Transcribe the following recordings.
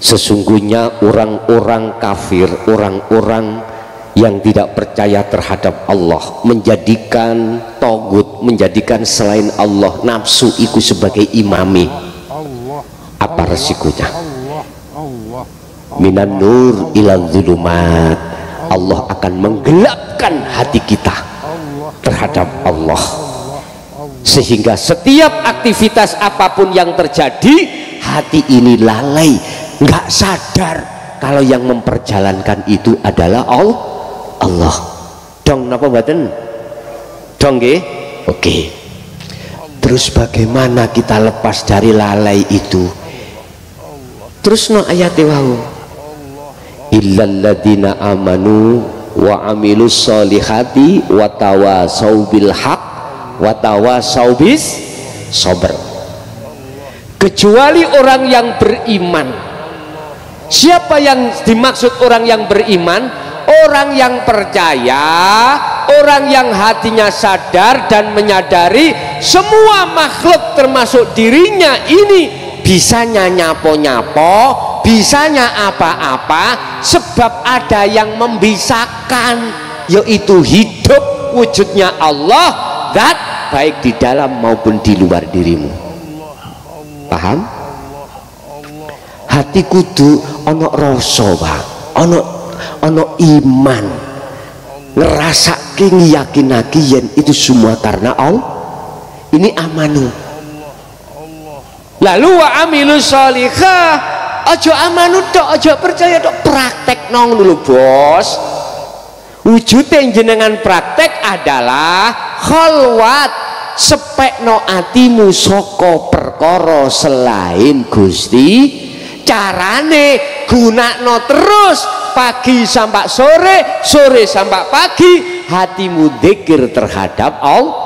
Sesungguhnya orang-orang kafir, orang-orang yang tidak percaya terhadap Allah, menjadikan togut, menjadikan selain Allah nafsu itu sebagai imami. Apa resikonya? Minan nur ilal zulumat. Allah akan menggelapkan hati kita terhadap Allah, sehingga setiap aktivitas apapun yang terjadi, hati ini lalai, nggak sadar kalau yang memperjalankan itu adalah Allah. Dong napa mboten? Dong nggih? Oke. Terus bagaimana kita lepas dari lalai itu? Terus no ayat wau. Illal ladzina amanu wa amilus solihati wa tawasau bil haq wa tawasau bis sabr. Kecuali orang yang beriman. Siapa yang dimaksud orang yang beriman? Orang yang percaya, orang yang hatinya sadar dan menyadari semua makhluk termasuk dirinya ini bisanya nyapo-nyapo, bisanya apa-apa, sebab ada yang membisakan, yaitu hidup wujudnya Allah, zat baik di dalam maupun di luar dirimu. Paham? Hati kudu ono rasa, Bang. Ono iman, ngerasake ngiyakinake yen itu semua karena Allah. Ini amanu. Lalu wa amilu sholihah, ojo amanu tok, ojo percaya tok, praktek nong dulu bos. Wujudnya jenengan praktek adalah kholwat, sepekno atimu saka perkara selain Gusti. Carane gunakno terus pagi sampai sore, sore sampai pagi, hatimu dzikir terhadap Allah.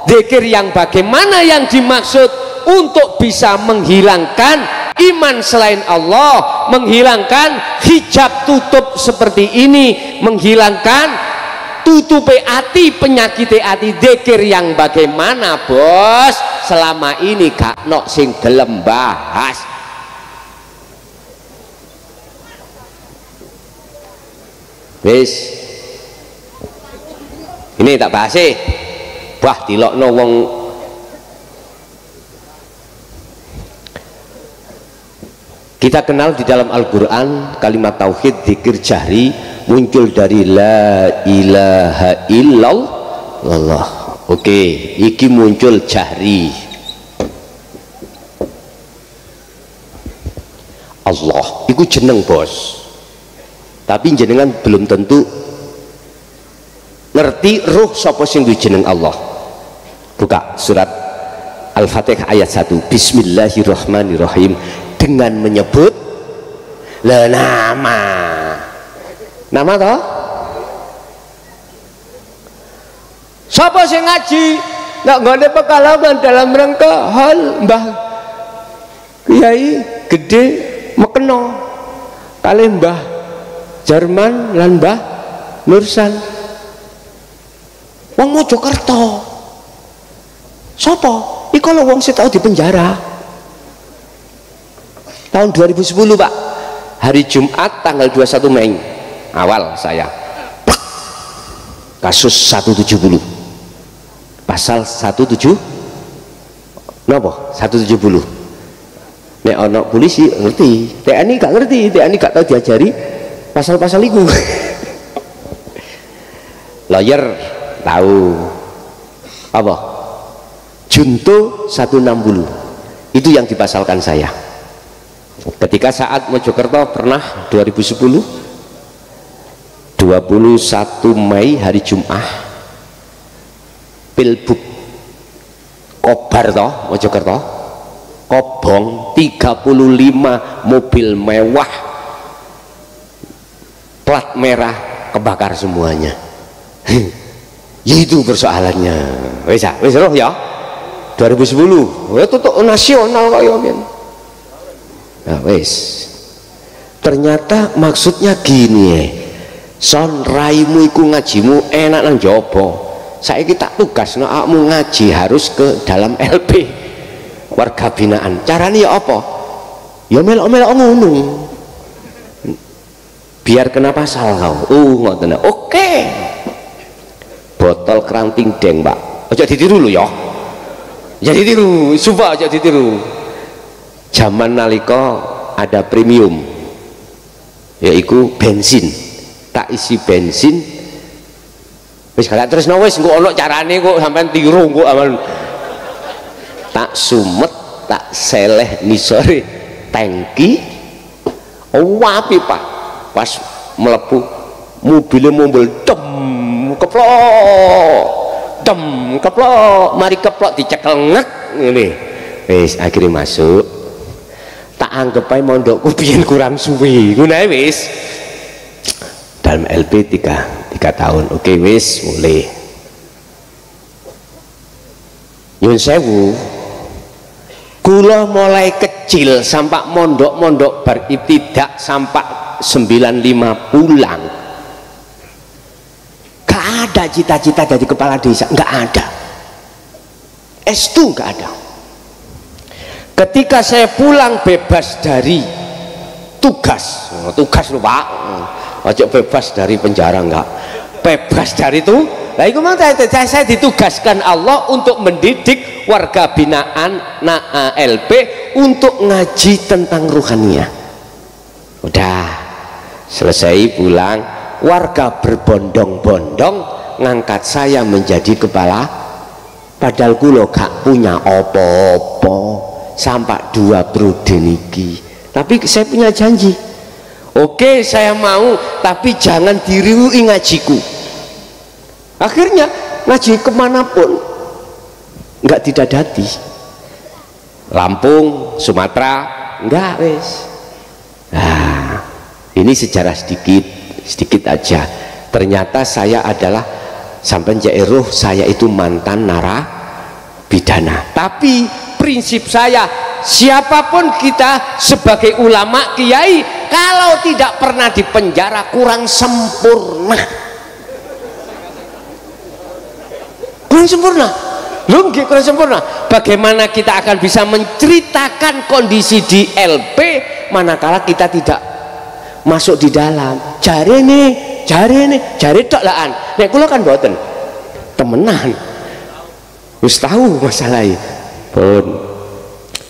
Dzikir yang bagaimana yang dimaksud? Untuk bisa menghilangkan iman selain Allah, menghilangkan hijab tutup seperti ini, menghilangkan tutupi hati, penyakit hati. Dzikir yang bagaimana bos? Selama ini gak nok sing gelem bahas. Wis ini tak bahas sih. Wah dilokno wong. Kita kenal di dalam Al-Quran kalimat tauhid dzikir jahri muncul dari la ilaha illallah. Oke, iki muncul jahri. Allah iku jeneng bos, tapi jenengan belum tentu ngerti ruh sapa sing jeneng Allah. Buka surat Al-Fatihah ayat 1. Bismillahirrahmanirrahim. Dengan menyebut nama toh. Sapa sing ngaji nggak ngene pengalaman dalam rangka hal Mbah Kiai gede mekeno kali Mbah Jerman lan Mbah Nursan wong Mojokerto. Sapa? Iku lho wong sing tau di penjara tahun 2010 Pak, hari Jumat tanggal 21 Mei awal saya kasus 170 pasal 17 napa 170. Nek ana polisi ngerti, TNI gak ngerti, TNI gak tahu diajari pasal-pasal itu. Lawyer tahu apa junto 160 itu yang dipasalkan saya. Ketika saat Mojokerto pernah 2010 21 Mei hari Jumat Pilbub Kobar toh Mojokerto kobong 35 mobil mewah plat merah kebakar semuanya. Itu persoalannya. Wis roh ya 2010 itu tuh nasional kok ya kan. Nah, wes. Ternyata maksudnya gini ya. Son raimu iku ngajimu enak nang jopo. Saiki tak tugas awakmu ngaji harus ke dalam LP warga binaan. Caranya ya apa? Ya melok-melok ngono. biar kena pasal kau. Ngoten. Oke. Botol keranting deng, Pak. Aja ditiru lho ya. Jadi tiru, sumpah aja ditiru. Zaman nalika ada premium, yaitu bensin. Tak isi bensin. Wis gak terus wis engko ana carane kok sampean tiru engko aman. Tak sumet, tak seleh nisore tangki. Wapi Pak. Pas mlebu mobilnya mobil dem keplok. Dem keplok, mari keplok dicekel ngek ngene. Wis akhirnya masuk. Tak anggap ae mondokku biyen kurang suwe. Ngono ae wis. Dalam LP 3 tahun. Oke wis mulai. Nyun sewu. Kula mulai kecil sampai mondok-mondok beribtidak sampai 95 pulang. Gak ada cita-cita jadi kepala desa, gak ada. S2 gak ada. Ketika saya pulang bebas dari tugas lho Pak. Ojo bebas dari penjara enggak. Bebas dari itu. Lah iku mang saya ditugaskan Allah untuk mendidik warga binaan LP untuk ngaji tentang ruhaniyah. Udah selesai pulang, warga berbondong-bondong ngangkat saya menjadi kepala, padahal kula gak punya apa-apa sampai 2 periode niki. Tapi saya punya janji, oke saya mau, tapi jangan diriui ngajiku. Akhirnya ngaji kemanapun nggak didadati. Lampung, Sumatera enggak wes. Nah, ini sejarah sedikit aja. Ternyata saya adalah sampai jairuh, saya itu mantan narapidana. Tapi prinsip saya, siapapun kita sebagai ulama kiai, kalau tidak pernah dipenjara kurang sempurna. Kurang sempurna. Lunggi kurang sempurna. Bagaimana kita akan bisa menceritakan kondisi di LP manakala kita tidak masuk di dalam? Jare tok laan. Nek kula kan mboten. Temenan. Wis tahu masalahnya. Pun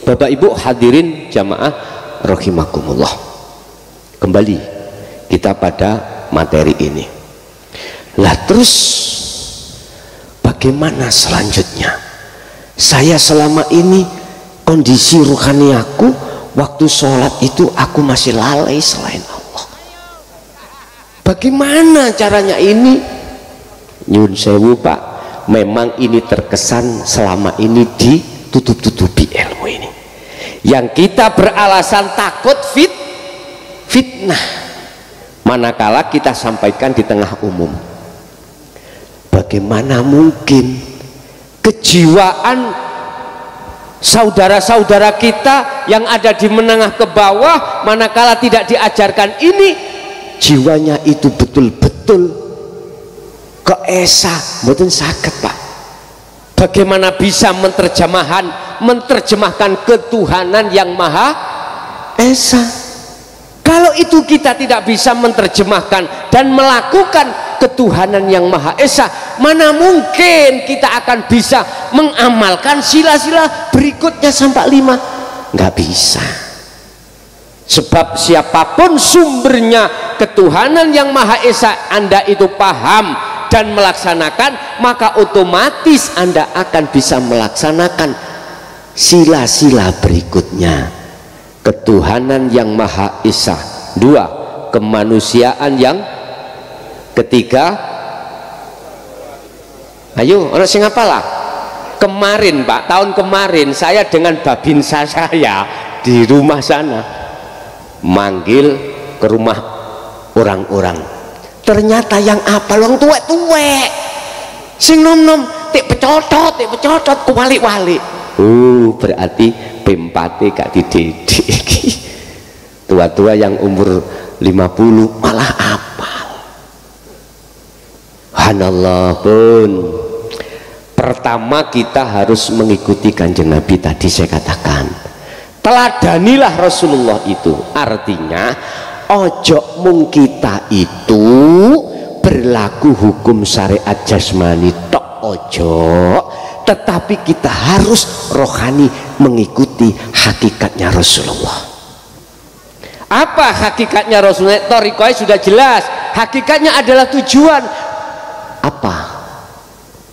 Bapak Ibu hadirin jamaah rahimakumullah. Kembali kita pada materi ini. Lah terus bagaimana selanjutnya? Saya selama ini kondisi rohani aku waktu sholat itu aku masih lalai selain Allah. Bagaimana caranya ini? Nyun sewu Pak, memang ini terkesan selama ini ditutup-tutupi ilmu ini. Yang kita beralasan takut fitnah, manakala kita sampaikan di tengah umum. Bagaimana mungkin kejiwaan saudara-saudara kita yang ada di menengah ke bawah, manakala tidak diajarkan ini, jiwanya itu betul-betul keesa, mboten saged Pak. Bagaimana bisa menerjemahkan ketuhanan yang Maha Esa? Kalau itu kita tidak bisa menerjemahkan dan melakukan ketuhanan yang Maha Esa, mana mungkin kita akan bisa mengamalkan sila-sila berikutnya sampai 5? Nggak bisa. Sebab siapapun sumbernya ketuhanan yang Maha Esa Anda itu paham dan melaksanakan, maka otomatis Anda akan bisa melaksanakan sila-sila berikutnya. Ketuhanan yang Maha Esa. 2, kemanusiaan yang ketiga. Ayo orang sing apalah. Kemarin Pak, tahun kemarin saya dengan babinsa saya di rumah sana manggil ke rumah orang-orang. Ternyata yang apa orang tuwek-tuwek sing nom-nom tik pecotot kuwalik-walik. Berarti P4 gak dididik. Tua-tua yang umur 50 malah apal. Subhanallah pun. Pertama kita harus mengikuti Kanjeng Nabi tadi saya katakan. Teladanilah Rasulullah itu. Artinya ojo mung kita itu berlaku hukum syariat jasmani tok, ojo, tetapi kita harus rohani mengikuti hakikatnya Rasulullah. Apa hakikatnya Rasulullah? Thariqah sudah jelas, hakikatnya adalah tujuan apa?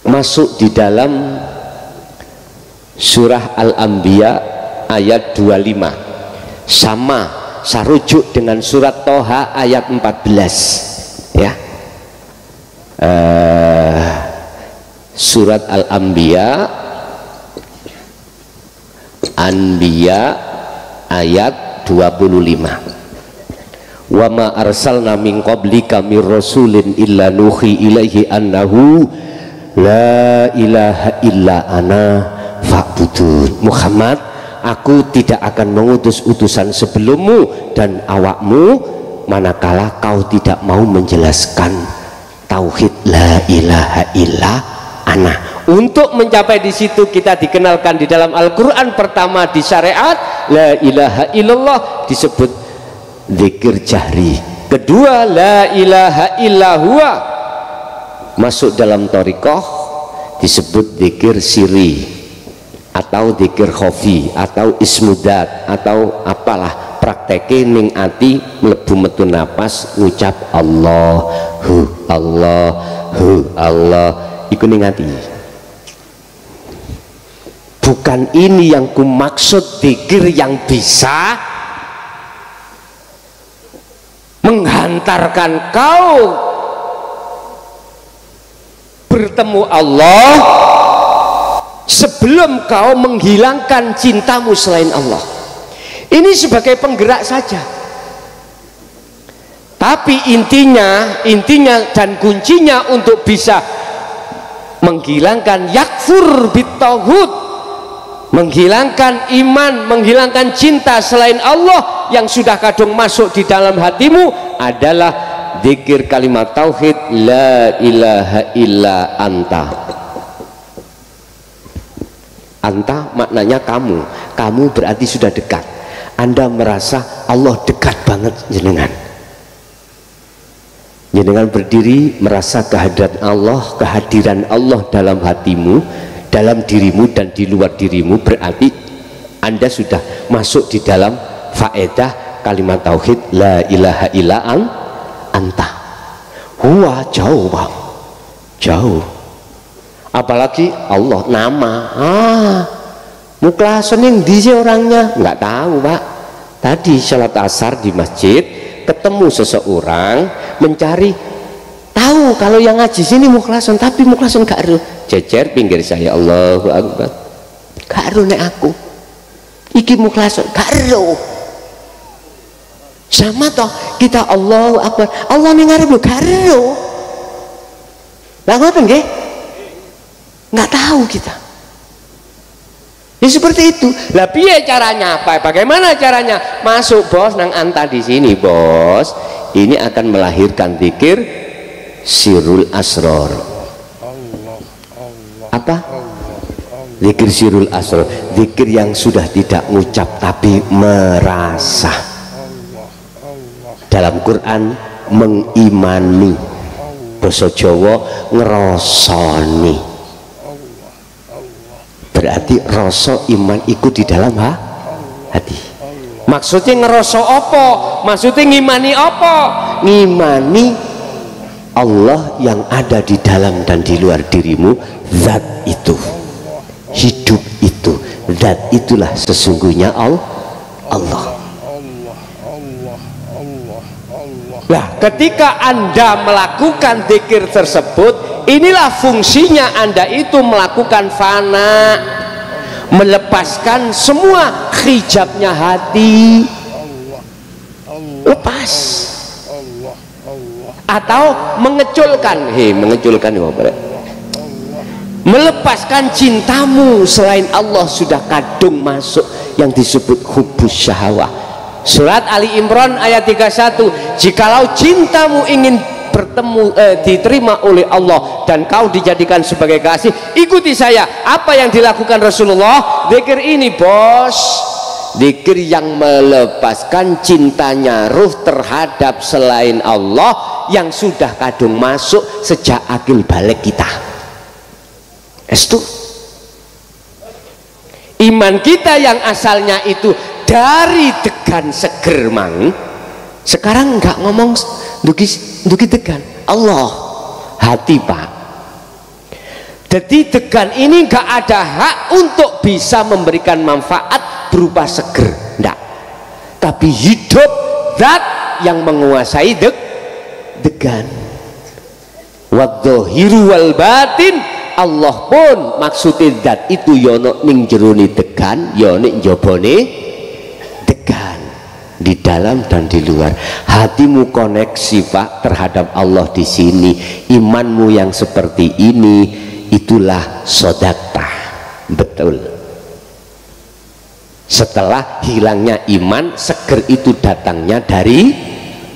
Masuk di dalam surah Al-Anbiya ayat 25, sama sarujuk dengan surat Toha ayat 14 ya. Surat Al-Anbiya ayat 25. Wa ma arsalna min qablika mir rasulin illa nuhi ilaihi annahu la ilaha illa ana fa'budun. Muhammad, aku tidak akan mengutus utusan sebelummu dan awakmu manakala kau tidak mau menjelaskan tauhid la ilaha illa ana. Untuk mencapai di situ kita dikenalkan di dalam Al-Qur'an, pertama di syariat la ilaha illallah disebut zikir jahri, kedua la ilaha illa huwa masuk dalam thariqah disebut zikir siri atau zikir khofi atau ismudat atau apalah, prakteknya ning ati mlebu metu napas ngucap Allahu Allahu Allah iku ning ati. Bukan ini yang ku maksud zikir yang bisa menghantarkan kau bertemu Allah sebelum kau menghilangkan cintamu selain Allah. Ini sebagai penggerak saja, tapi intinya dan kuncinya untuk bisa menghilangkan yakfur bitauhid, menghilangkan iman, menghilangkan cinta selain Allah yang sudah kadung masuk di dalam hatimu adalah zikir kalimat tauhid la ilaha illa anta. Anta maknanya kamu, kamu berarti sudah dekat. Anda merasa Allah dekat banget jenengan. Jenengan berdiri merasa kehadiran Allah dalam hatimu, dalam dirimu dan di luar dirimu, berarti Anda sudah masuk di dalam faedah kalimat tauhid la ilaha illa anta. Huwa jauh Pak, jauh. Apalagi Allah nama, mukhlason yang di orangnya nggak tahu Pak. Tadi sholat asar di masjid ketemu seseorang mencari tahu kalau yang ngaji sini mukhlason, tapi mukhlason gak ero, jejer pinggir saya Allahu Akbar, gak ero nek aku iki mukhlason gak ero. Sama toh kita Allahu Akbar, Allah ning ngarep lho gak ero. Lah ngoten nggih? Nggak tahu kita. Ya seperti itu. Lah piye caranya? Bagaimana caranya? Masuk bos nang anta di sini bos. Ini akan melahirkan zikir sirul asror. Apa? Zikir sirul asror. Zikir yang sudah tidak ngucap tapi merasa. Dalam Quran mengimani. Basa Jawa ngerasani. Berarti rasa iman ikut di dalam hati. Maksudnya ngerasa apa? Maksudnya ngimani apa? Ngimani Allah yang ada di dalam dan di luar dirimu, zat itu, hidup itu, zat itulah sesungguhnya Allah. Nah, ketika Anda melakukan zikir tersebut, inilah fungsinya Anda itu melakukan fana, melepaskan semua hijabnya hati, lepas, atau mengeculkan, melepaskan cintamu selain Allah sudah kadung masuk yang disebut hubbus syahwah. Surat Ali Imran ayat 31, jikalau cintamu ingin bertemu diterima oleh Allah dan kau dijadikan sebagai kasih, ikuti saya. Apa yang dilakukan Rasulullah? Zikir ini bos, zikir yang melepaskan cintanya ruh terhadap selain Allah yang sudah kadung masuk sejak akil balik kita. Estu iman kita yang asalnya itu dari degan seger mang, sekarang nggak ngomong dugi degan Allah hati pak. Jadi degan ini nggak ada hak untuk bisa memberikan manfaat berupa seger, enggak. Tapi hidup zat yang menguasai degan. Wadzohiru wal batin, Allah pun maksudnya zat itu yono ning jerone degan, yono njobone degan, di dalam dan di luar. Hatimu koneksi pak terhadap Allah di sini. Imanmu yang seperti ini, itulah sodaqah. Betul. Setelah hilangnya iman, seger itu datangnya dari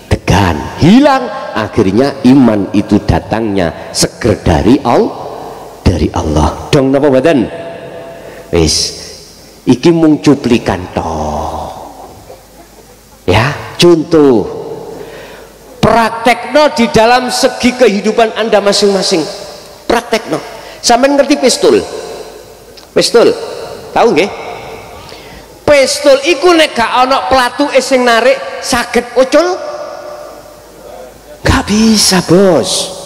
degan. Hilang, akhirnya iman itu datangnya seger dari Allah. Dong napa badan? Wis, iki mung cuplikan toh. Ya, contoh. Praktekno di dalam segi kehidupan Anda masing-masing. Praktekno. Sampeyan ngerti pistol? Pistol. Tahu nggih? Pistol iku nek gak ana platuke sing narik saged ucul? Gak bisa, Bos.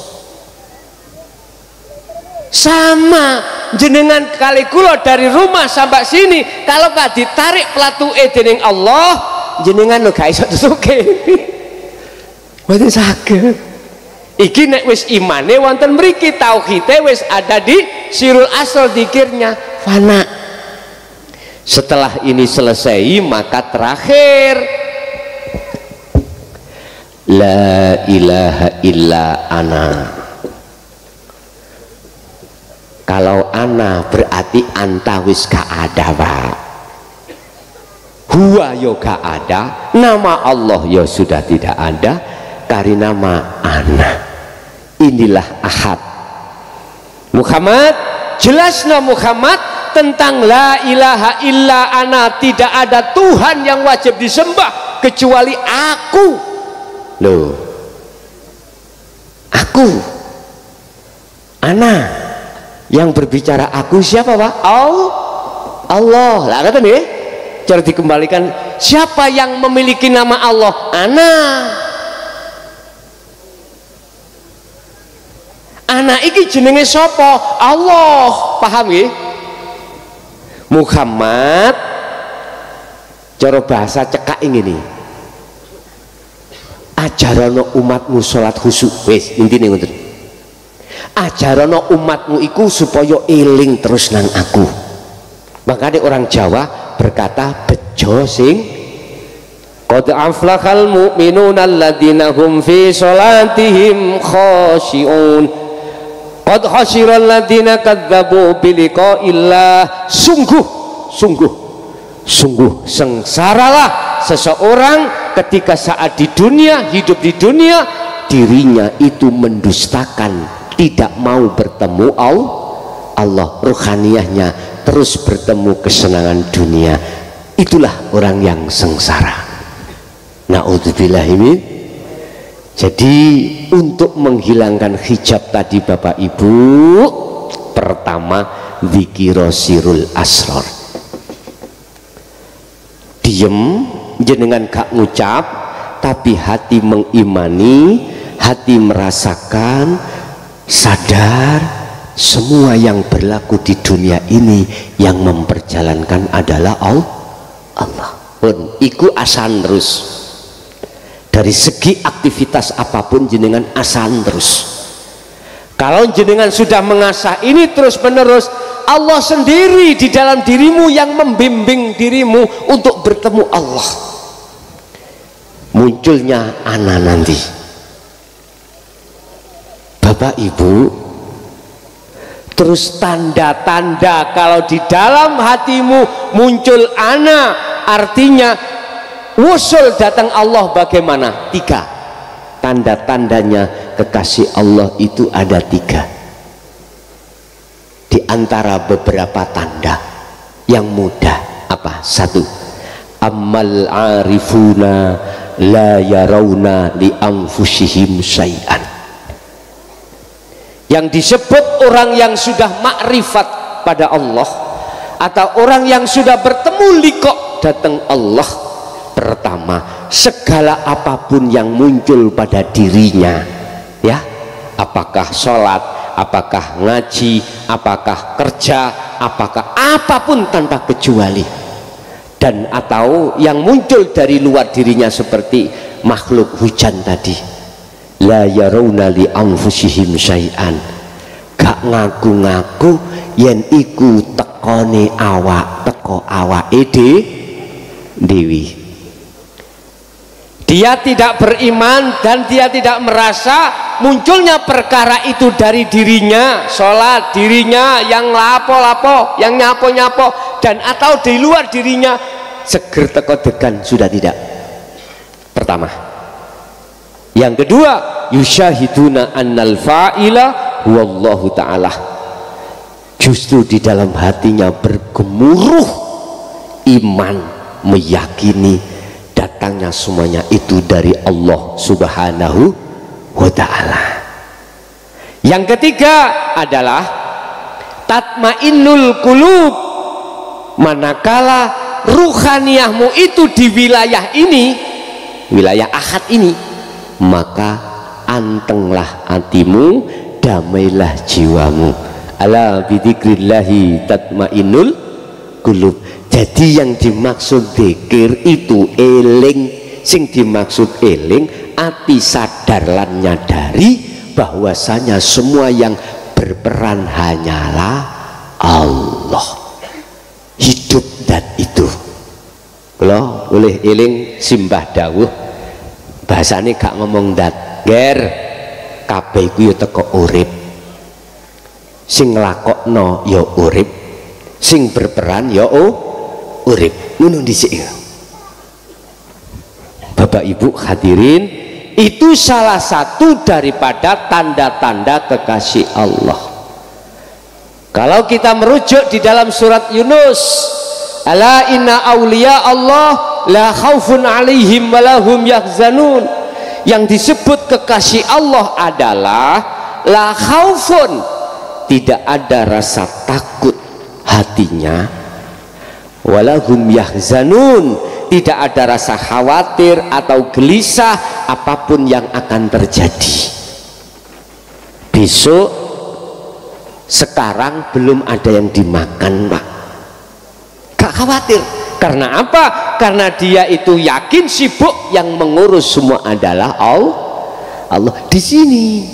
Sama jenengan kali kula dari rumah sampai sini, kalau gak ditarik platuke dening Allah, jenengan lo gak iso tutuke. Mboten saged. Iki nek wis imane wonten mriki, tauhide wis ada di sirul asal, zikirnya fana. Setelah ini selesai, maka terakhir la ilaha illa ana. Kalau ana berarti anta wis gak ada pak. Huwa yo gak ada, nama Allah yo sudah tidak ada, karena nama ana. Inilah ahad. Muhammad, jelasnya Muhammad tentang la ilaha illa ana, tidak ada Tuhan yang wajib disembah kecuali aku. Loh, aku, ana, yang berbicara aku siapa pak? Allah. Lah kata nih, cara dikembalikan, siapa yang memiliki nama Allah? Ana. Anak iki jenenge sapa? Allah. Paham nggih? Muhammad cara bahasa cekak ini, ajarono umatmu sholat khusyuk. Wis intine ngoten. Ajarono umatmu iku supaya eling terus nang aku. Makanya orang Jawa berkata bejo sing qad aflahal mu'minuna alladzina hum fi sholatihim khashi'un. Qad khasiral ladzina kadzdzabu biliqa'illah. Sungguh sengsaralah seseorang ketika saat di dunia, hidup di dunia, dirinya itu mendustakan, tidak mau bertemu Allah, ruhaniyahnya terus bertemu kesenangan dunia. Itulah orang yang sengsara. Na'udzubillahi min. Jadi untuk menghilangkan hijab tadi Bapak Ibu, pertama dzikir sirul asrar. Diem, jenengan gak ngucap, tapi hati mengimani, hati merasakan, sadar semua yang berlaku di dunia ini yang memperjalankan adalah Allah. Pun iku asan terus. Dari segi aktivitas apapun jenengan asan terus. Kalau jenengan sudah mengasah ini terus menerus, Allah sendiri di dalam dirimu yang membimbing dirimu untuk bertemu Allah. Munculnya ana nanti. Bapak Ibu, terus tanda-tanda kalau di dalam hatimu muncul ana, artinya wusul datang Allah bagaimana? 3. Tanda-tandanya kekasih Allah itu ada 3. Di antara beberapa tanda yang mudah apa? 1. ammal arifuna la yarawna li anfusihim syai'an. Yang disebut orang yang sudah makrifat pada Allah atau orang yang sudah bertemu liqa datang Allah, pertama segala apapun yang muncul pada dirinya, ya, apakah sholat, apakah ngaji, apakah kerja, apakah apapun tanpa kecuali, dan atau yang muncul dari luar dirinya seperti makhluk hujan tadi, la yarawna li anfusihim syai'an, gak ngaku-ngaku yen iku tekone awak, teko awake dewi. Dia tidak beriman dan dia tidak merasa munculnya perkara itu dari dirinya, sholat dirinya yang lapo-lapo, yang nyapo-nyapo, dan atau di luar dirinya seger teko degan, sudah tidak. Pertama. Yang kedua, yusyahiduna annal fa'ila wallahu ta'ala, justru di dalam hatinya bergemuruh iman, meyakini datangnya semuanya itu dari Allah Subhanahu wa ta'ala. Yang ketiga adalah tatmainnul qulub, manakala ruhaniyahmu itu di wilayah ini, wilayah ahad ini, maka antenglah hatimu, damailah jiwamu. Ala bidzikrillahi tatmainnul qulub. Jadi yang dimaksud zikir itu eling, sing dimaksud eling ati sadar lan nyadari bahwasanya semua yang berperan hanyalah Allah. Hidup dan itu. Kalau boleh eling simbah dawuh, bahasane gak ngomong dat, ger kabeh iku ya teko urip. Sing nglakokno ya urip, sing berperan ya urip. Ngono dhisik. Bapak Ibu hadirin, itu salah satu daripada tanda-tanda kekasih Allah. Kalau kita merujuk di dalam surat Yunus, ala inna awliya Allah la khaufun alaihim walahum yahzanun, yang disebut kekasih Allah adalah la khaufun, tidak ada rasa takut hatinya, walahum yahzanun, tidak ada rasa khawatir atau gelisah apapun yang akan terjadi. Besok, sekarang belum ada yang dimakan, Pak, gak khawatir. Karena apa? Karena dia itu yakin sibuk, yang mengurus semua adalah Allah. Di sini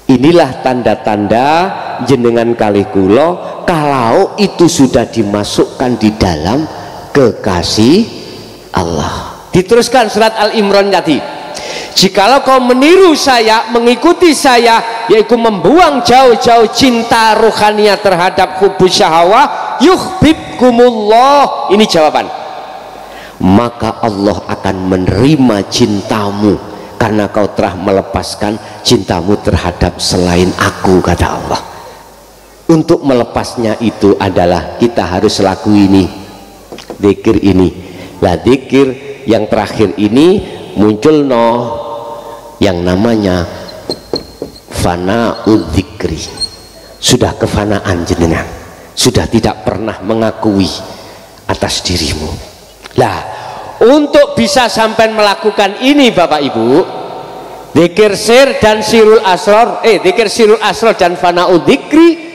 inilah tanda-tanda jenengan kali kula kalau itu sudah dimasukkan di dalam kekasih Allah. Diteruskan surat Al-Imran tadi, jikalau kau meniru saya, mengikuti saya, yaitu membuang jauh-jauh cinta rohania terhadap hubus syahwah, yuhibbukumullah, ini jawaban, maka Allah akan menerima cintamu karena kau telah melepaskan cintamu terhadap selain aku, kata Allah. Untuk melepasnya itu adalah kita harus laku ini, zikir ini. Lah zikir yang terakhir ini muncul yang namanya fana'ul dzikri. Sudah kefanaan jenengan, sudah tidak pernah mengakui atas dirimu. Lah, untuk bisa sampai melakukan ini Bapak Ibu, zikir sir dan sirul asrar, zikir sirul asrar dan fana'ul dzikri,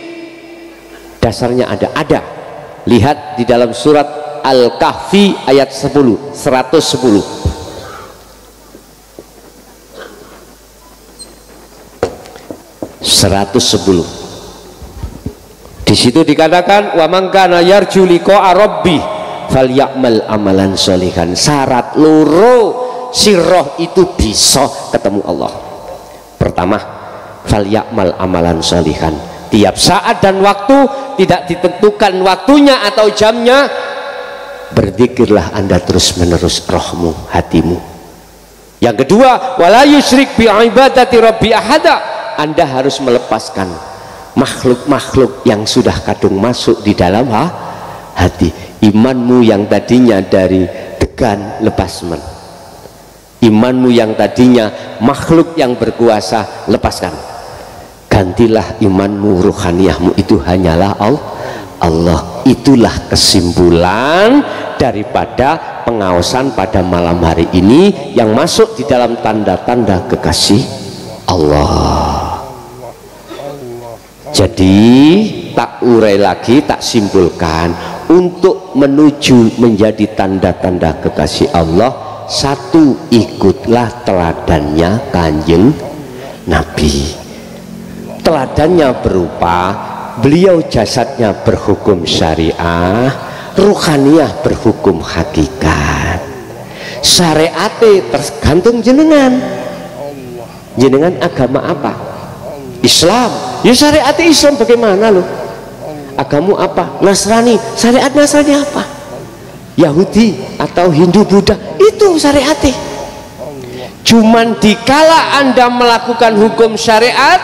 dasarnya ada. Lihat di dalam surat Al-Kahfi ayat 110. 110. Di situ dikatakan wa man kana yarju liqa'a rabbih falyamal amalan sholihan. Syarat loro sirroh itu bisa ketemu Allah. Pertama, falyamal amalan sholihan. Tiap saat dan waktu, tidak ditentukan waktunya atau jamnya, berzikirlah Anda terus menerus rohmu, hatimu. Yang kedua, wala yusyrik bi ibadati rabbi ahada. Anda harus melepaskan makhluk-makhluk yang sudah kadung masuk di dalam hati. Imanmu yang tadinya dari degan lepas men. Imanmu yang tadinya makhluk yang berkuasa, lepaskan. Gantilah imanmu, ruhaniyahmu itu hanyalah Allah. Itulah kesimpulan daripada pengawasan pada malam hari ini yang masuk di dalam tanda-tanda kekasih Allah. Jadi tak urai lagi, tak simpulkan, untuk menuju menjadi tanda-tanda kekasih Allah, satu, ikutlah teladannya Kanjeng Nabi. Teladannya berupa beliau jasadnya berhukum syariah, ruhaniyah berhukum hakikat. Syariate tergantung jenengan. Jenengan agama apa? Islam. Ya syariat Islam bagaimana loh? Agamu apa? Nasrani. Syariat Nasrani apa? Yahudi atau Hindu Buddha, itu syariatnya. Cuman dikala Anda melakukan hukum syariat,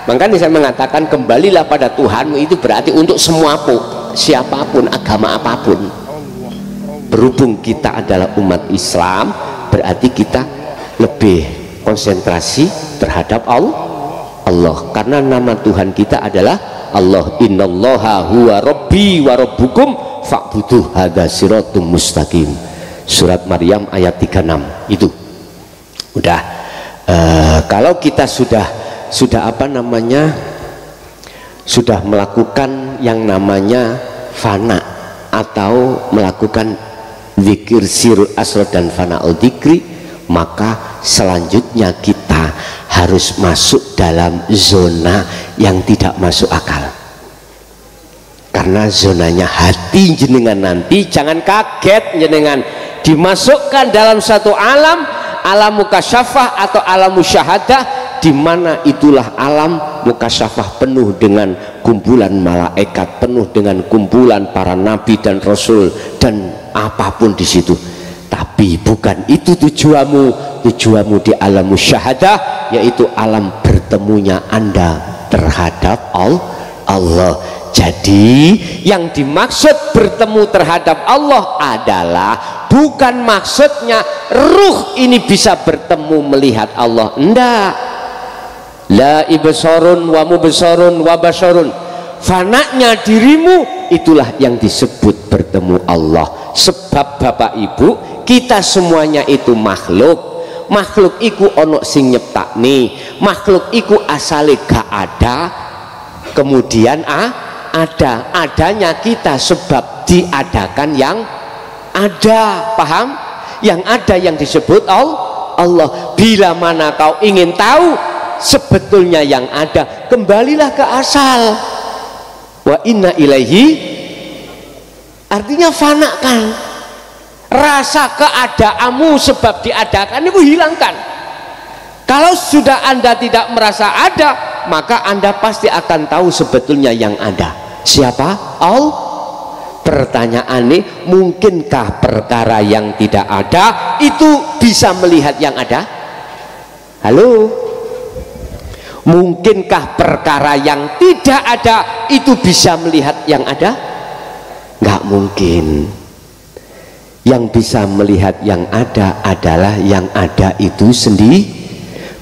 makanya saya mengatakan kembalilah pada Tuhanmu, itu berarti untuk semua siapapun, agama apapun. Berhubung kita adalah umat Islam, berarti kita lebih konsentrasi terhadap Allah, karena nama Tuhan kita adalah Allah. Innallaha huwa rabbi wa rabbukum fa'buduh, hadza siratum mustaqim. Surat Maryam ayat 36 itu. Udah kalau kita sudah apa namanya, sudah melakukan yang namanya fana atau melakukan zikir sirul asrar dan fana al dzikri, maka selanjutnya kita harus masuk dalam zona yang tidak masuk akal, karena zonanya hati jenengan. Nanti jangan kaget jenengan dimasukkan dalam satu alam mukasyafah atau alam musyahadah, di mana itulah alam mukasyafah penuh dengan kumpulan malaikat, penuh dengan kumpulan para nabi dan rasul dan apapun di situ. Tapi bukan itu tujuanmu. Tujuanmu di alam musyahadah, yaitu alam bertemunya Anda terhadap Allah. Jadi yang dimaksud bertemu terhadap Allah adalah bukan maksudnya ruh ini bisa bertemu melihat Allah, enggak. La ibsarun wa mubsarun wa basyarun, fananya dirimu itulah yang disebut bertemu Allah. Sebab Bapak Ibu, kita semuanya itu makhluk iku ono sing nyiptakne, makhluk iku asale gak ada kemudian ada. Adanya kita sebab diadakan yang ada, paham? Yang ada yang disebut Allah. Bila mana kau ingin tahu sebetulnya yang ada, kembalilah ke asal. Wa inna ilaihi, artinya fanakan rasa keadaanmu sebab diadakan, itu hilangkan. Kalau sudah Anda tidak merasa ada, maka Anda pasti akan tahu sebetulnya yang ada siapa? Allah. Pertanyaannya, mungkinkah perkara yang tidak ada itu bisa melihat yang ada? Halo? Mungkinkah perkara yang tidak ada itu bisa melihat yang ada? Nggak mungkin. Yang bisa melihat yang ada adalah yang ada itu sendiri.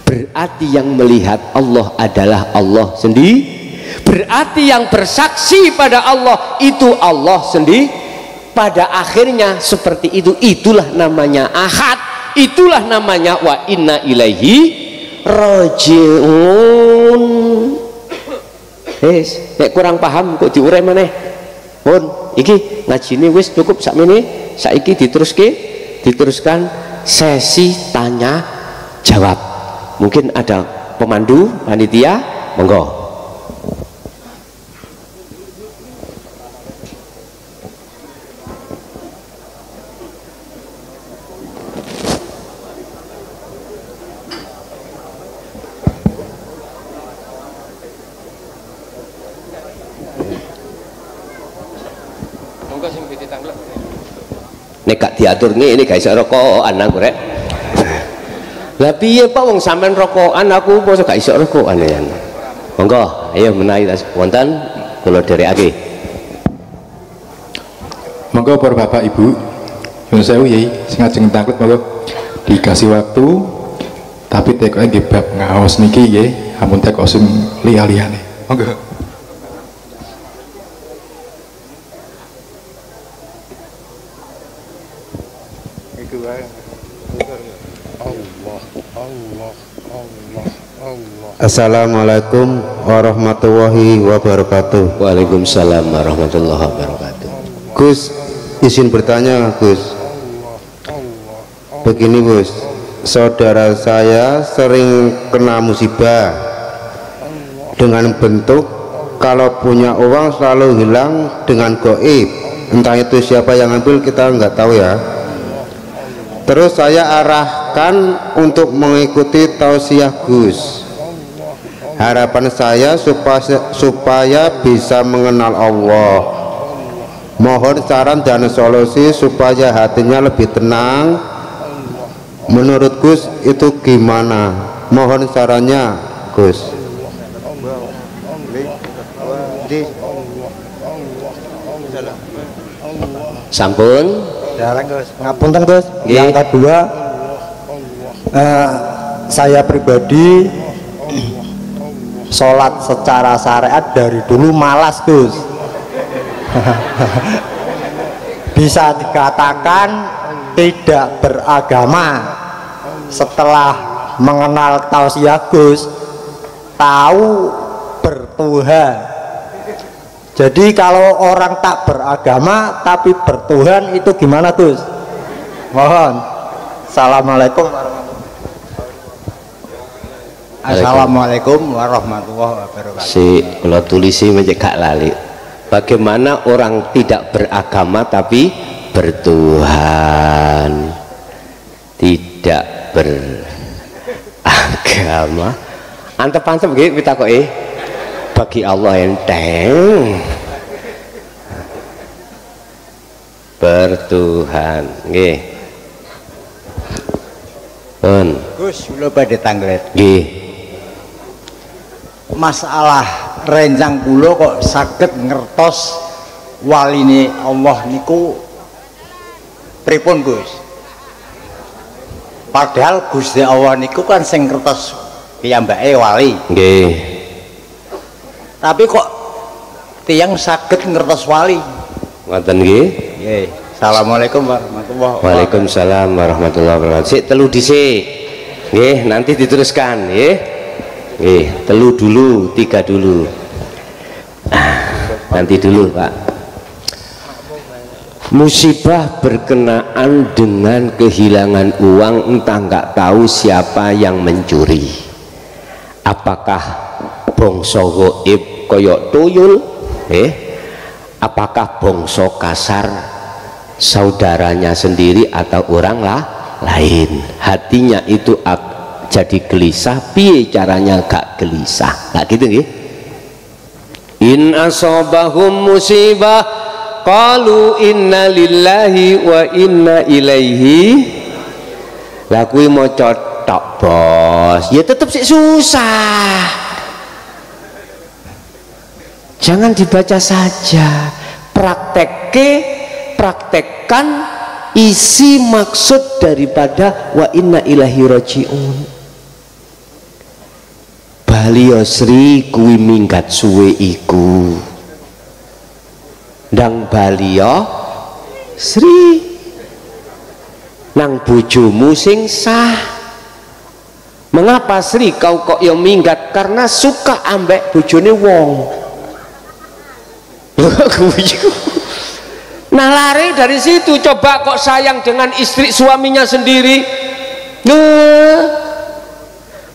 Berarti yang melihat Allah adalah Allah sendiri. Berarti yang bersaksi pada Allah itu Allah sendiri. Pada akhirnya seperti itu. Itulah namanya ahad, itulah namanya wa inna ilaihi raji'un. Nek kurang paham kok diurai maneh. Pun iki ngajine wis cukup sakmene. Saiki diteruskan sesi tanya jawab. Mungkin ada pemandu panitia, monggo. Monggo sing ditanglet. Nek gak diatur ini gak iso rokokan aku rek. Lah piye Pak wong sampean rokokan, aku mosok gak iso rokokan ya. Monggo, ayo menawi wonten kula dherekake. Monggo para bapak ibu, nyuwun sewu Yai, sing ajeng takut monggo dikasih waktu, tapi tekoke nggih bab ngaos niki nggih, ampun teko sing liya-liyane. Monggo. Iku wae. Assalamualaikum warahmatullahi wabarakatuh. Waalaikumsalam warahmatullahi wabarakatuh. Gus, izin bertanya Gus. Begini Gus, saudara saya sering kena musibah dengan bentuk kalau punya uang selalu hilang dengan goib. Entah itu siapa yang ambil, kita nggak tahu ya. Terus saya arahkan untuk mengikuti tausiah Gus. Harapan saya supaya bisa mengenal Allah. Mohon saran dan solusi supaya hatinya lebih tenang. Menurut Gus itu gimana? Mohon sarannya Gus. Sampun. Ngapunten Gus. Yang kedua, saya pribadi sholat secara syariat dari dulu malas Gus. Bisa dikatakan tidak beragama. Setelah mengenal tausiah Gus, tahu bertuhan. Jadi kalau orang tak beragama tapi bertuhan itu gimana Gus? Mohon. Assalamualaikum warahmatullahi wabarakatuh. Assalamualaikum warahmatullahi wabarakatuh. Si kalau tulisi menjegak lali. Bagaimana orang tidak beragama tapi bertuhan? Tidak beragama. Antep-antep gitu kita kok bagi Allah enteng. Bertuhan nggih. Pun Gus kula badhe tanglet. nggih. Masalah rencang kula kok saged ngertos waline Allah niku pripun Gus? Padahal Gusti Allah niku kan sing ngertos piyambake wali. Nggih. Tapi kok tiang saged ngertos wali? Ngoten nggih. Nggih. Assalamualaikum warahmatullahi wabarakatuh. Waalaikumsalam warahmatullahi wabarakatuh. Sik telu dhisik. Nggih, nanti diteruskan nggih. Nggih, telu dulu, 3 dulu. Nanti dulu, Pak. Musibah berkenaan dengan kehilangan uang, entah nggak tahu siapa yang mencuri. Apakah bangsa gaib koyok tuyul? Apakah bangsa kasar saudaranya sendiri atau orang lain? Hatinya itu jadi gelisah. Piye caranya gak gelisah? Gak gitu nggih? In asobahum musibah qalu inna lillahi wa inna ilaihi. Lah kuwi maca tok bos, ya tetep sih susah. Jangan dibaca saja, praktekkan isi maksud daripada wa inna ilahi rajiun. Bali Sri kuwi minggat suwe iku ndang bali Sri nang bojomu sing sah. Mengapa Sri kau kok yang minggat? Karena suka ambek bojone wong. Nah lari dari situ. Coba kok sayang dengan istri suaminya sendiri,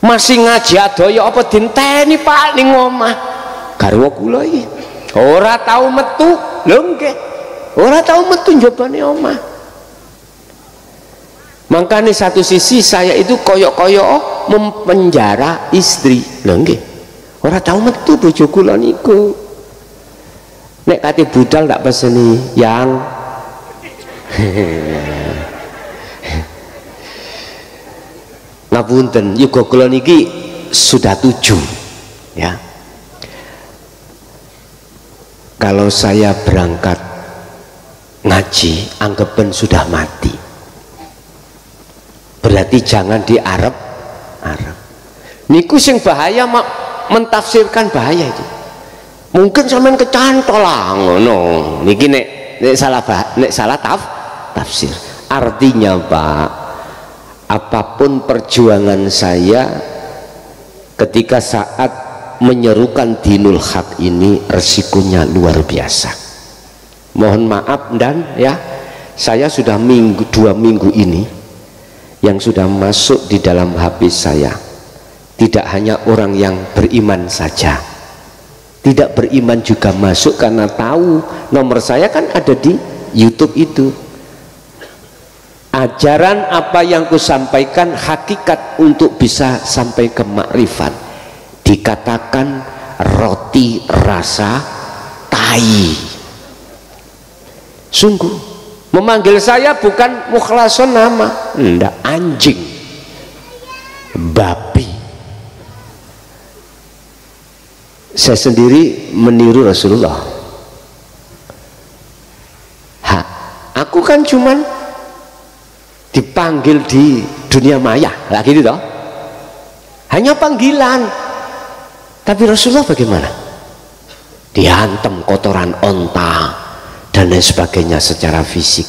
masih ngaji adoyo apa dinteni Pak ning omah garwa kula iki ora tau metu. Lho nggih, ora tau metu njobane omah. Makanya satu sisi saya itu koyok-koyok mempenjara istri. Lho nggih, ora tau metu bojo kula niku. Nek kate budal tak peseni yang ngapunten yuga kula niki sudah 7 ya. Kalau saya berangkat ngaji anggapan sudah mati, berarti jangan diarep niku sing bahaya, mentafsirkan bahaya itu. Mungkin sampean kecantol lah ngono niki nek salah tafsir. Artinya Pak, apapun perjuangan saya ketika saat menyerukan dinul haq ini, resikonya luar biasa. Mohon maaf dan ya, saya sudah 2 minggu ini yang sudah masuk di dalam HP saya, tidak hanya orang yang beriman saja, tidak beriman juga masuk karena tahu nomor saya kan ada di YouTube itu. Ajaran apa yang kusampaikan hakikat untuk bisa sampai ke makrifat, dikatakan roti rasa tai. Sungguh memanggil saya bukan mukhlason nama, enggak, anjing, babi. Saya sendiri meniru Rasulullah. Aku kan cuman dipanggil di dunia maya lah gitu toh, hanya panggilan. Tapi Rasulullah bagaimana? Dihantam kotoran onta dan lain sebagainya secara fisik.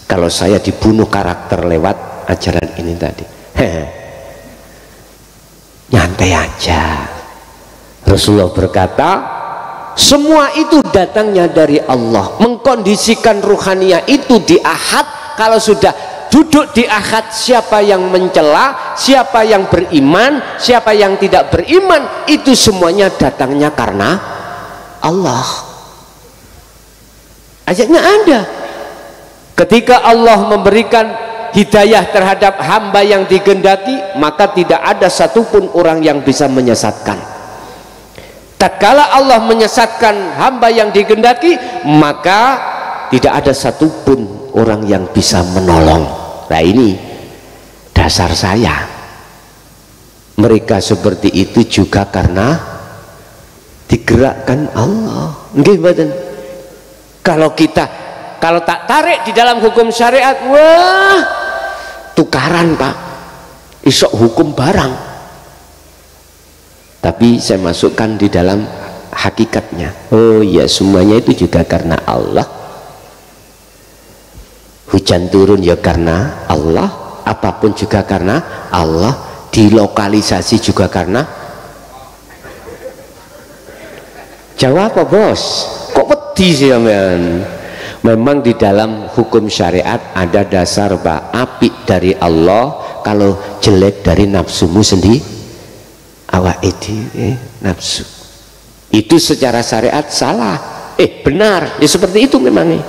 Kalau saya dibunuh karakter lewat ajaran ini tadi, nyantai aja. Rasulullah berkata, semua itu datangnya dari Allah. Mengkondisikan ruhaniyah itu di ahad. Kalau sudah duduk di ahad, siapa yang mencela, siapa yang beriman, siapa yang tidak beriman, itu semuanya datangnya karena Allah. Ayatnya ada. Ketika Allah memberikan hidayah terhadap hamba yang digendaki, maka tidak ada satupun orang yang bisa menyesatkan. Tatkala Allah menyesatkan hamba yang digendaki, maka tidak ada satupun orang yang bisa menolong. Nah ini dasar saya. Mereka seperti itu juga karena digerakkan Allah. Nggih mboten? Kalau tak tarik di dalam hukum syariat, wah tukaran Pak, isok hukum barang. Tapi saya masukkan di dalam hakikatnya. Oh ya, semuanya itu juga karena Allah. Hujan turun ya karena Allah, apapun juga karena Allah, dilokalisasi juga karena. Jawab apa bos? Kok pedih sih men? Memang di dalam hukum syariat ada dasar Pak, apik dari Allah, kalau jelek dari nafsumu sendiri. Awak nafsu itu secara syariat salah, benar ya, seperti itu memangnya.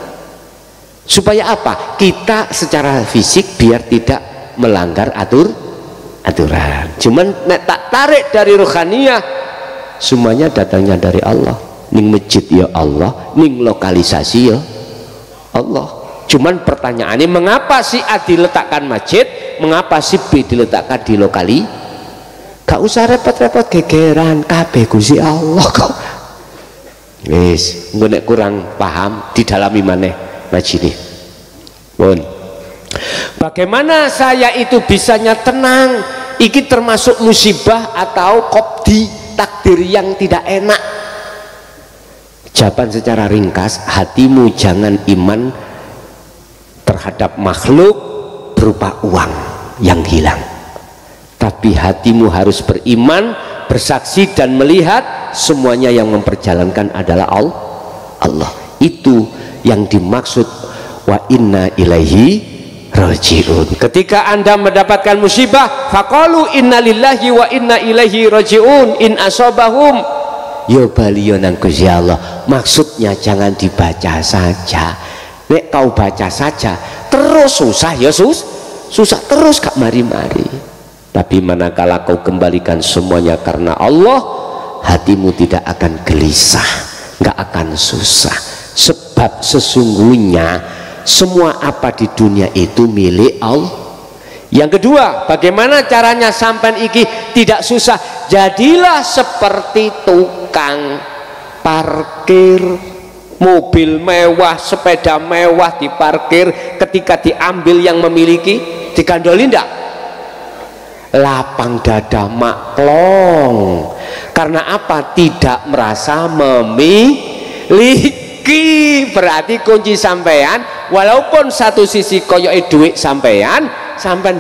Supaya apa? Kita secara fisik biar tidak melanggar aturan. Cuman nek tak tarik dari rohaniyah, semuanya datangnya dari Allah. Ning masjid ya Allah, ning lokalisasi ya Allah. Cuman pertanyaannya, mengapa si A diletakkan masjid, mengapa si B diletakkan di lokalisasi? Gak usah repot-repot gegeran, kabeh Gusti Allah kok. Wis, engko nek kurang paham didalami maneh majine. Pun. Bagaimana saya itu bisanya tenang? Iki termasuk musibah atau qobdi, takdir yang tidak enak? Jawaban secara ringkas, hatimu jangan iman terhadap makhluk berupa uang yang hilang. Tapi hatimu harus beriman, bersaksi dan melihat semuanya yang memperjalankan adalah Allah. Itu yang dimaksud wa inna ilaihi rajiun. Ketika Anda mendapatkan musibah, faqalu inna lillahi wa inna ilaihi rajiun. In asobahum ya baliyo nang Gusti Allah. Maksudnya jangan dibaca saja. Nek kau baca saja terus susah ya susah terus gak mari-mari. Tapi manakala kau kembalikan semuanya karena Allah, hatimu tidak akan gelisah, nggak akan susah. Sebab sesungguhnya semua apa di dunia itu milik Allah. Yang kedua, bagaimana caranya sampai iki tidak susah? Jadilah seperti tukang parkir. mobil mewah, sepeda mewah diparkir, ketika diambil yang memiliki digandoli ndak? Lapang dada maklong. Karena apa? Tidak merasa memiliki. Berarti kunci sampean, walaupun satu sisi koyoke duit sampean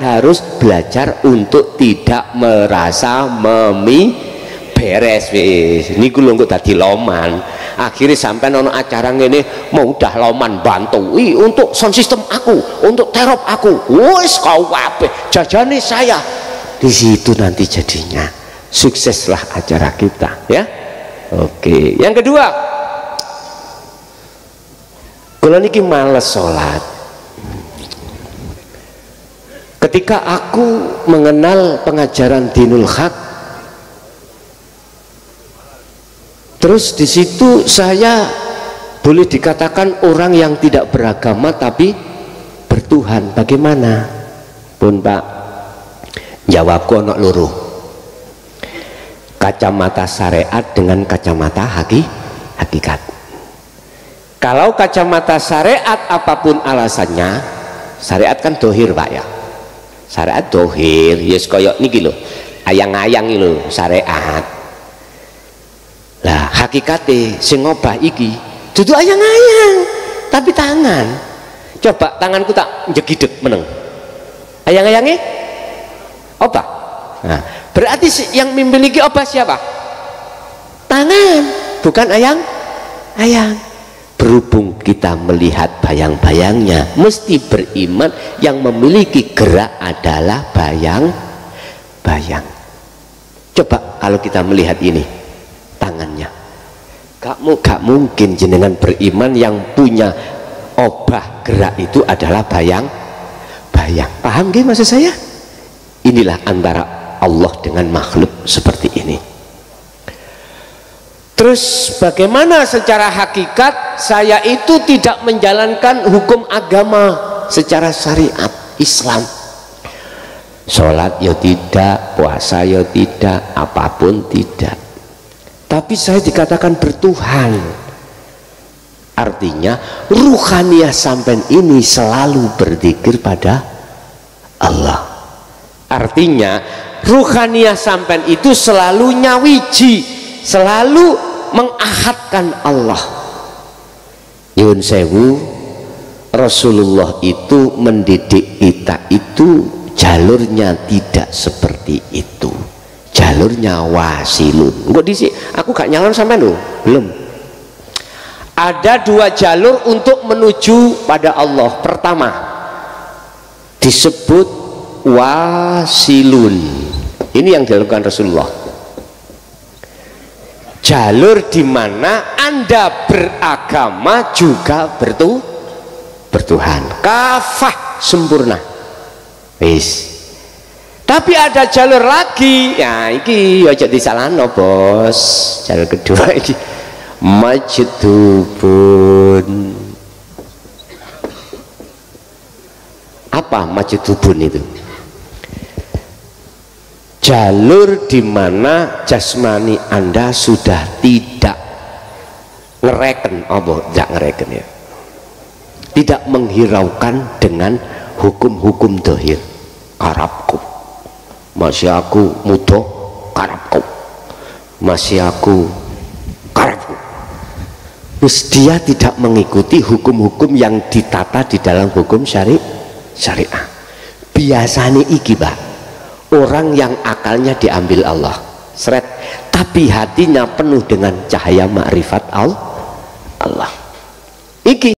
harus belajar untuk tidak merasa beres wis. Niku lho kok dadi loman. Akhirnya sampean ono acara ngene mau udah loman bantu untuk sound system aku, untuk terop aku. Wis kau kabeh jajane saya. Di situ nanti jadinya sukseslah acara kita, ya. Oke, yang kedua, kula niki males sholat. Ketika aku mengenal pengajaran Dinul Haq, terus di situ saya boleh dikatakan orang yang tidak beragama tapi bertuhan. Bagaimana? Pun Pak, jawabku ono loro. Kacamata syariat dengan kacamata hakikat. Kalau kacamata syariat apapun alasannya, syariat kan dohir Pak ya. Syariat dohir, yes koyok niki lho, ayang-ayang lho syariat. Lah hakikate sing ngobah iki dudu ayang-ayang, tapi tangan. Coba tanganku tak jegideg meneng. Ayang-ayangnya obah. Nah, berarti yang memiliki obah siapa? Tangan, bukan ayang-ayang. Berhubung kita melihat bayang-bayangnya, mesti beriman yang memiliki gerak adalah bayang-bayang. Coba kalau kita melihat ini tangannya, gak mungkin jenengan beriman yang punya obah gerak itu adalah bayang-bayang. Paham gak maksud saya? Inilah antara Allah dengan makhluk seperti ini. Terus bagaimana secara hakikat saya itu tidak menjalankan hukum agama secara syariat Islam? Sholat ya tidak, puasa ya tidak, apapun tidak. Tapi saya dikatakan bertuhan. Artinya ruhaniyah sampean ini selalu berzikir pada Allah. Artinya ruhaniyah sampean itu selalu nyawiji, selalu mengahadkan Allah. Yun sewu, Rasulullah itu mendidik kita itu jalurnya tidak seperti itu, jalurnya wasilun. Kok disi aku gak nyalon sampai lo belum. Ada dua jalur untuk menuju pada Allah. Pertama disebut wasilun, ini yang dilakukan Rasulullah. Jalur di mana Anda beragama juga bertuhan, kafah sempurna. Wis. Tapi ada jalur lagi, ya iki aja disalahno bos. Jalur kedua iki majdubun. Apa majdubun itu? Jalur di mana jasmani Anda sudah tidak ngereken, tidak ngereken ya, tidak menghiraukan dengan hukum-hukum dohir. Karapku, masih aku mudah, karapku, masih aku karapku. Terus dia tidak mengikuti hukum-hukum yang ditata di dalam hukum syariah. Biasanya iki Pak, orang yang akalnya diambil Allah, seret, tapi hatinya penuh dengan cahaya makrifat Allah. Iki